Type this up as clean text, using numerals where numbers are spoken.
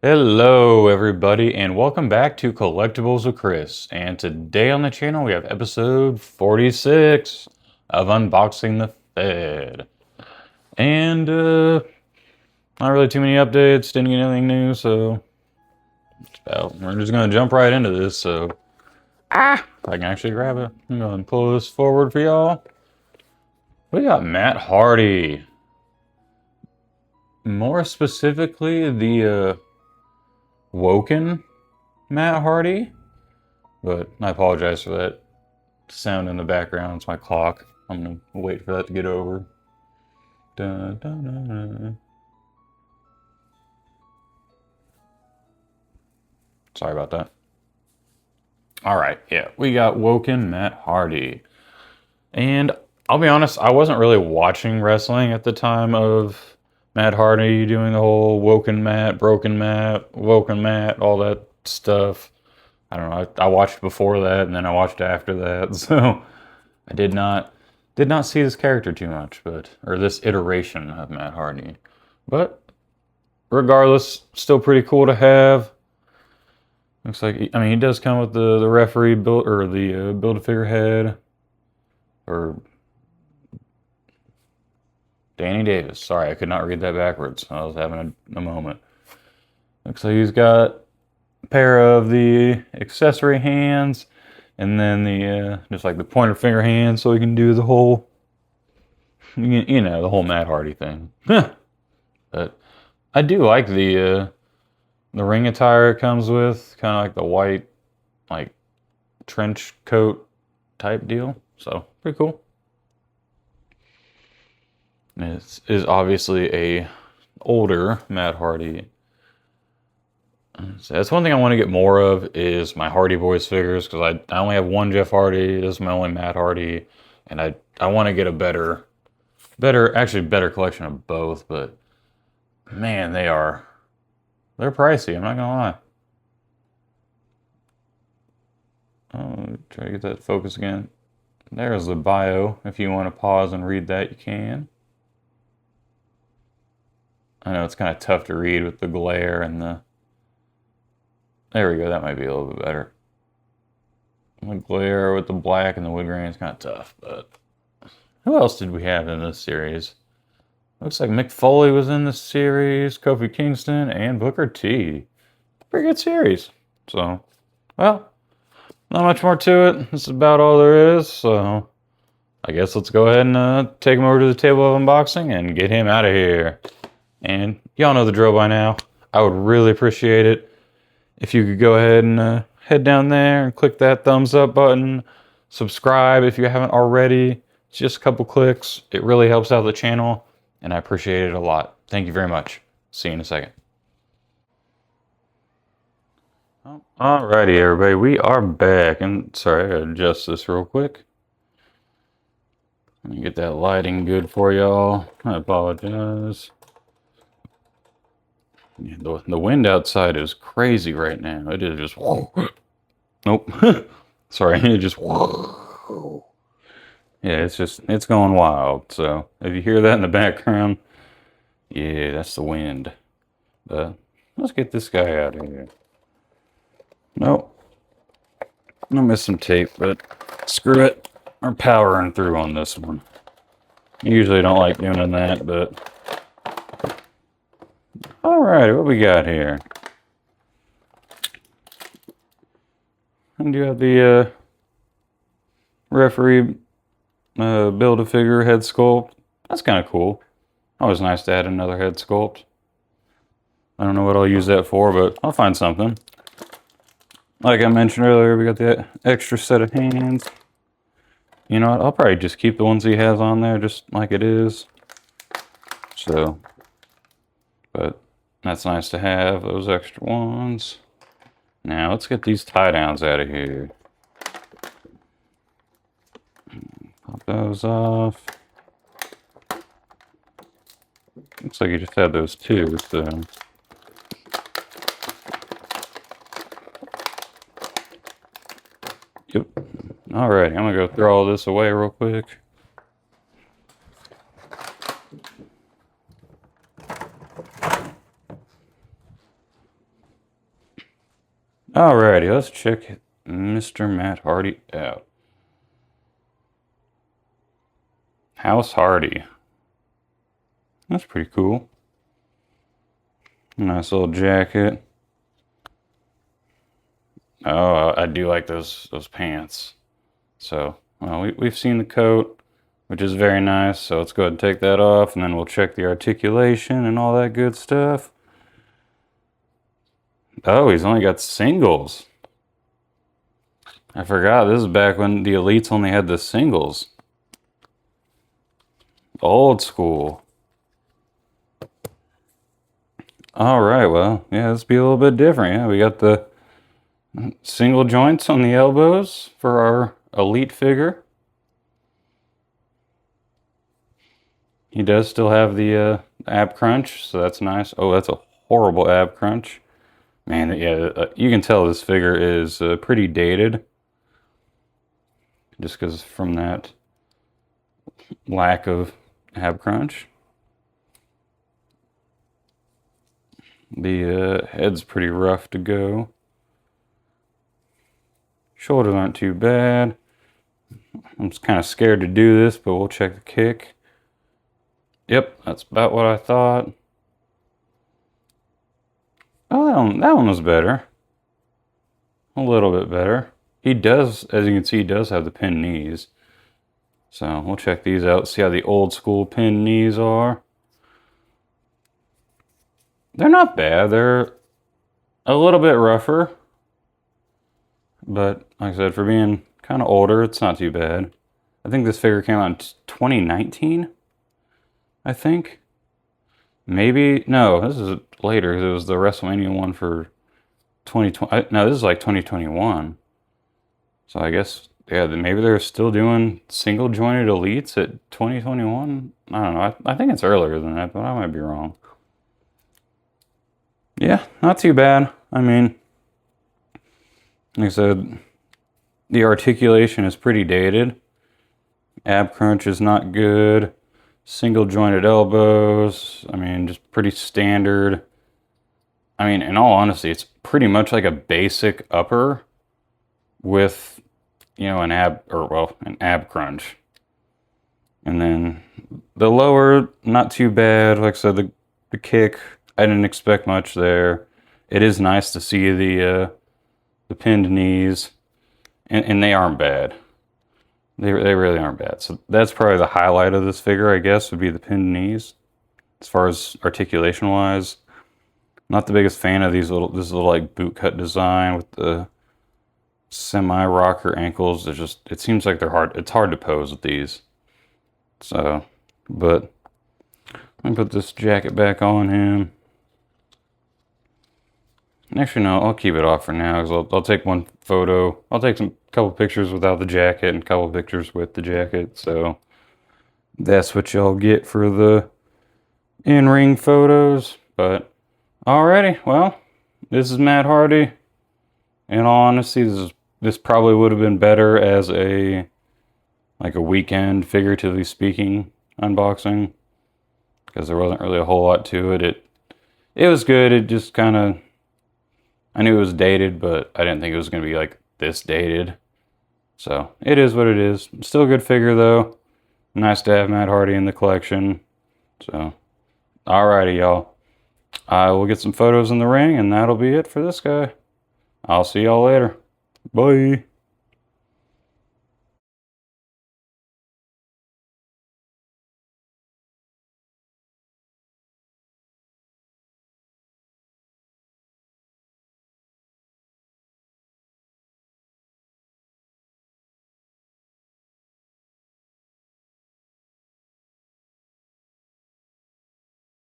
Hello, everybody, and welcome back to Collectibles with Chris. And today on the channel, we have episode 46 of Unboxing the Fed. And, not really too many updates, didn't get anything new, so we're just gonna jump right into this. So, if I can actually grab it, I'm gonna pull this forward for y'all. We got Matt Hardy. More specifically, the, Woken Matt Hardy. But I apologize for that sound in the background. It's my clock. I'm gonna wait for that to get over. Dun, dun, dun, dun. Sorry about that. Alright, yeah, we got Woken Matt Hardy. And I'll be honest, I wasn't really watching wrestling at the time of Matt Hardy doing the whole Woken Matt, Broken Matt, Woken Matt, all that stuff. I don't know. I watched before that, and then I watched after that, so I did not see this character too much, or this iteration of Matt Hardy. But regardless, still pretty cool to have. Looks like he does come with the referee build or the Build-A-Figure head, or Danny Davis. Sorry, I could not read that backwards. I was having a moment. Looks like he's got a pair of the accessory hands, and then the just like the pointer finger hands, so he can do the whole, the whole Matt Hardy thing. But I do like the ring attire it comes with, kind of like the white, like trench coat type deal. So pretty cool. It is obviously a older Matt Hardy. So that's one thing I want to get more of is my Hardy Boys figures, because I only have one Jeff Hardy. This is my only Matt Hardy, and I want to get a better collection of both. But man, they're pricey. I'm not gonna lie. Oh, try to get that focus again. There's the bio. If you want to pause and read that, you can. I know it's kind of tough to read with the glare and the... There we go, that might be a little bit better. The glare with the black and the wood grain is kind of tough, but... Who else did we have in this series? Looks like Mick Foley was in this series, Kofi Kingston, and Booker T. Pretty good series. So, well, not much more to it. This is about all there is, so... I guess let's go ahead and take him over to the table of unboxing and get him out of here. And y'all know the drill by now. I would really appreciate it if you could go ahead and head down there and click that thumbs up button. Subscribe if you haven't already. It's just a couple clicks. It really helps out the channel, and I appreciate it a lot. Thank you very much. See you in a second. Alrighty, everybody. We are back. And sorry, I gotta adjust this real quick. Let me get that lighting good for y'all. I apologize. The wind outside is crazy right now. It is just... Nope. Sorry, it just... Yeah, it's going wild. So, if you hear that in the background, yeah, that's the wind. But, let's get this guy out of here. Nope. I missed some tape, but screw it. We're powering through on this one. Usually don't like doing that, but... Alright, what we got here? And you have the referee Build-A-Figure head sculpt. That's kind of cool. Always nice to add another head sculpt. I don't know what I'll use that for, but I'll find something. Like I mentioned earlier, we got the extra set of hands. You know what? I'll probably just keep the ones he has on there just like it is. So, but that's nice to have, those extra ones. Now, let's get these tie downs out of here. Pop those off. Looks like you just had those two, so... Yep. Alrighty, I'm gonna go throw all this away real quick. Alrighty, let's check Mr. Matt Hardy out. House Hardy. That's pretty cool. Nice little jacket. Oh, I do like those pants. So, well, we've seen the coat, which is very nice. So let's go ahead and take that off, and then we'll check the articulation and all that good stuff. Oh, he's only got singles. I forgot, this is back when the Elites only had the singles. Old school. Alright, well, yeah, let's be a little bit different. Yeah, we got the single joints on the elbows for our Elite figure. He does still have the ab crunch, so that's nice. Oh, that's a horrible ab crunch. Man, yeah, you can tell this figure is pretty dated. Just because from that lack of ab crunch. The head's pretty rough to go. Shoulders aren't too bad. I'm just kind of scared to do this, but we'll check the kick. Yep, that's about what I thought. Oh, that one was better. A little bit better. He does, as you can see, he does have the pinned knees. So we'll check these out, see how the old school pinned knees are. They're not bad. They're a little bit rougher. But like I said, for being kind of older, it's not too bad. I think this figure came out in 2019. I think. Maybe. No, this is later. It was the WrestleMania one for 2020. No, this is like 2021. So I guess, yeah, maybe they're still doing single jointed Elites at 2021. I don't know. I think it's earlier than that, but I might be wrong. Yeah, not too bad. I mean, like I said, the articulation is pretty dated. Ab crunch is not good. Single jointed elbows. I mean, just pretty standard. I mean, in all honesty, it's pretty much like a basic upper with, you know, an ab crunch. And then the lower, not too bad. Like I said, the kick, I didn't expect much there. It is nice to see the pinned knees, and they aren't bad. They really aren't bad. So that's probably the highlight of this figure, I guess, would be the pinned knees. As far as articulation wise, not the biggest fan of this little like boot cut design with the semi rocker ankles. It seems like they're hard. It's hard to pose with these. So, but let me put this jacket back on him. Actually, no, I'll keep it off for now because I'll take one photo. I'll take a couple pictures without the jacket and a couple pictures with the jacket. So that's what y'all get for the in-ring photos. But alrighty, well, this is Matt Hardy. In all honesty, this probably would have been better as a weekend, figuratively speaking, unboxing, because there wasn't really a whole lot to it. It was good. It just kind of, I knew it was dated, but I didn't think it was going to be like this dated. So it is what it is. Still a good figure though. Nice to have Matt Hardy in the collection. So, alrighty, y'all. I will get some photos in the ring, and that'll be it for this guy. I'll see y'all later. Bye.